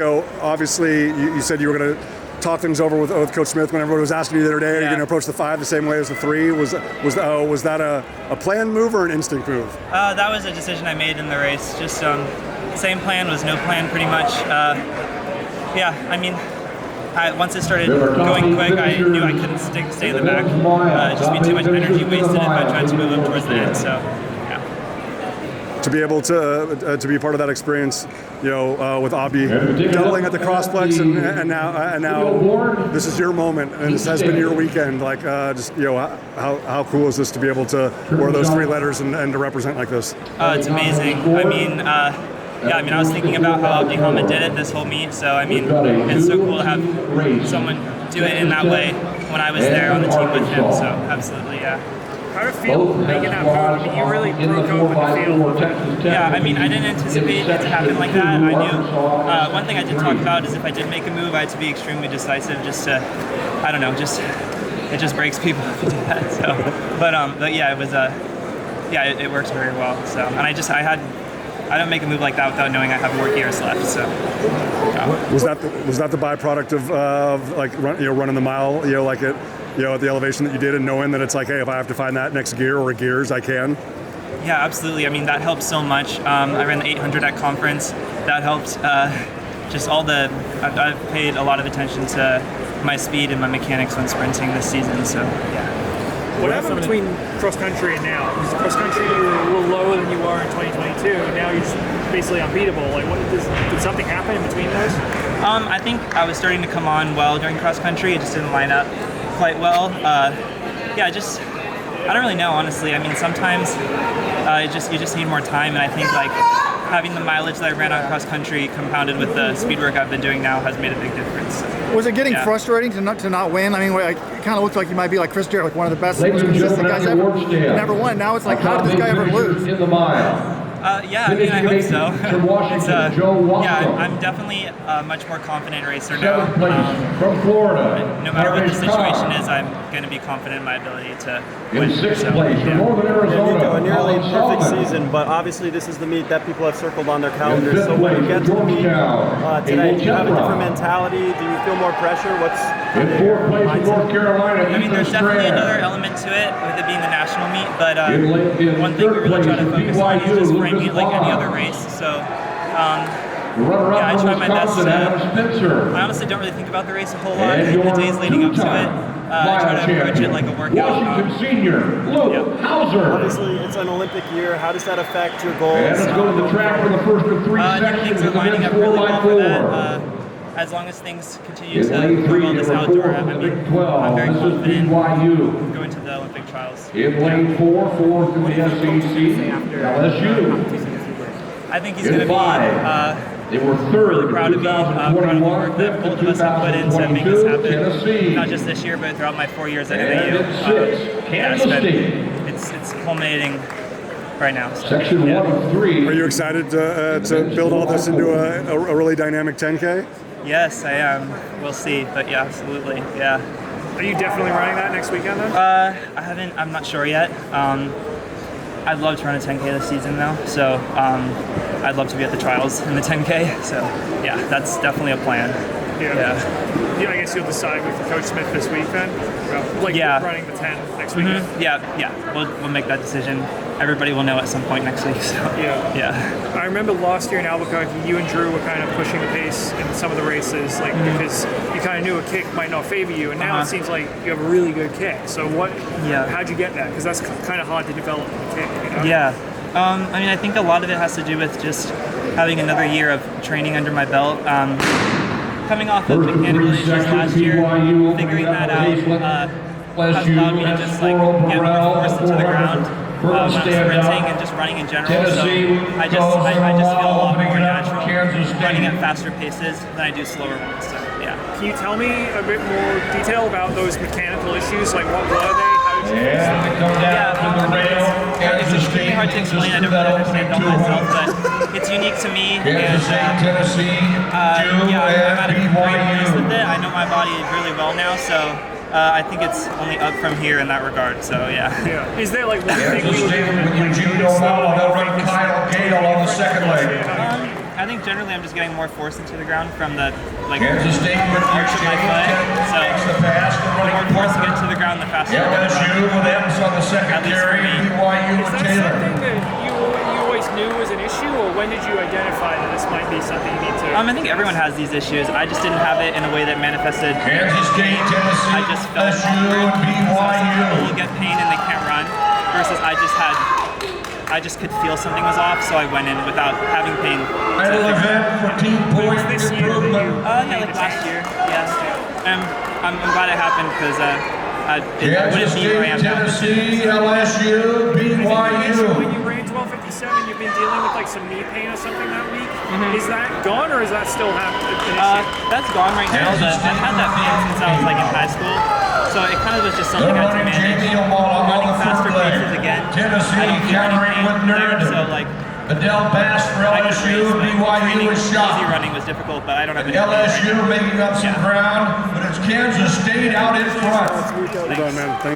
So obviously, you said you were going to talk things over with Coach Smith when everyone was asking you the other day. Are you going to approach the 5 the same way as the 3? Was that a planned move or an instinct move? That was a decision I made in the race. Just same plan was no plan, pretty much. Once it started going quick, I knew I couldn't stay in the back. It'd just be too much energy wasted if I tried to move up towards the end. So. To be able to be part of that experience, with Abdi doubling at the crossplex, and now this is your moment, and this has been your weekend. Like, how cool is this to be able to wear those 3 letters and to represent like this? It's amazing. I was thinking about how Abdi Hamid did it this whole meet. So it's so cool to have someone do it in that way when I was there on the team with him. So absolutely, yeah. How did it feel making that move? You really broke open the field. Yeah, I didn't anticipate it to happen like that. I knew one thing I did talk about is if I did make a move, I had to be extremely decisive. It just breaks people if you do that. So, but yeah, it was it works very well. So, and I don't make a move like that without knowing I have more gears left. So, was that the byproduct of running the mile, at the elevation that you did, and knowing that it's like, hey, if I have to find that next gear or gears, I can? Yeah, absolutely. That helped so much. I ran the 800 at conference. That helped. I've paid a lot of attention to my speed and my mechanics when sprinting this season. So, yeah. What happened between cross country and now? Because cross country you were a little lower than you were in 2022. Now you're just basically unbeatable. Did something happen in between those? I think I was starting to come on well during cross country. It just didn't line up quite well. I don't really know, honestly. Sometimes you just need more time, and I think having the mileage that I ran on cross country compounded with the speed work I've been doing now has made a big difference. Was it getting frustrating to not win? It kind of looked like you might be like Chris Jarrett, one of the best, most consistent guys ever. Never won. Now it's like, how did this guy ever lose? In the mile. I hope so. I'm definitely a much more confident racer now. From Florida. No matter what the situation is, I'm going to be confident in my ability to win. In 6th place from Northern Arizona. Nico, a nearly perfect season, but obviously this is the meet that people have circled on their calendars. So when you get to the meet today, do you have a different mentality? Do you feel more pressure? In 4th place from North Carolina. There's definitely another element to it with it being the national meet, but one thing we really try to focus on is just framing it like any other race. So, I try my best to. I honestly don't really think about the race a whole lot in the days leading up to it. I try to approach it like a workout. Washington senior, Luke Hauser. Obviously, it's an Olympic year. How does that affect your goals? And let's go to the track for the first of 3 sections. Things are lining up really well for that. As long as things continue to go well this outdoor, I'm very confident going to the Olympic trials. In lane 4 for the SEC, LSU. I think he's going to be they were third really proud of me, proud of the work that both of us have put in to make this happen. Not just this year, but throughout my 4 years at NAU. It's culminating right now. So, Section 1 of 3. Are you excited to build all this into a really dynamic 10K? Yes, I am. We'll see, but yeah, absolutely, yeah. Are you definitely running that next weekend then? I haven't. I'm not sure yet. I'd love to run a 10K this season though, so I'd love to be at the trials in the 10K. So yeah, that's definitely a plan. Yeah, I guess you'll decide with Coach Smith this week then? Running the 10 next week? Mm-hmm. Yeah. We'll make that decision. Everybody will know at some point next week. So yeah. I remember last year in Albuquerque, you and Drew were kind of pushing the pace in some of the races, because you kind of knew a kick might not favor you, and now it seems like you have a really good kick. So how'd you get that? Because that's kind of hard to develop a kick, you know? Yeah. I think a lot of it has to do with just having another year of training under my belt. Coming off of mechanical issues last year, figuring that out has allowed me to just get more force into the ground when I'm sprinting and just running in general. So I just feel a lot more natural running at faster paces than I do slower ones. So yeah. Can you tell me a bit more detail about those mechanical issues? Like what were they? How did you it's extremely hard to explain. I don't really understand it all myself, but it's unique to me. Tennessee, I'm at a great place with it. I know my body really well now, so I think it's only up from here in that regard. So yeah. Is there like one thing with Eugene O'Malley, they'll run Kyle Gale on the second leg. I think generally I'm just getting more force into the ground from the Kansas State with arch of my foot. So the pass, the more force you get to the ground, the faster you get. LSU with Evans on the second carry, BYU Is with that Taylor. something that you always knew was an issue, or when did you identify that this might be something you need to? I think everyone has these issues. I just didn't have it in a way that manifested. Kansas State, Tennessee, I just felt LSU, and people BYU. get pain and they can't run, versus I just could feel something was off, so I went in without having pain. Title event for team point this year that improvement. Yeah, like last year. Yeah. I'm glad it happened because I Kansas wouldn't be where I State, am now. Tennessee, LSU, When BYU. you ran 12:57, you've been dealing with like some knee pain or something that week. Is that gone, or is that still happening? That's gone right now. I've had that pain since I was like in high school, so it kind of was just something They're I had to running manage. Jamie O'Malley on Running the faster first paces leg. again. Tennessee I don't feel any countering pain with there, Nerd. so like Adele Bass for I could LSU, race, but BYU training, is easy shot. running was difficult, but I don't have any LSU making up some ground, but it's Kansas State out in front. Well done, man. Thank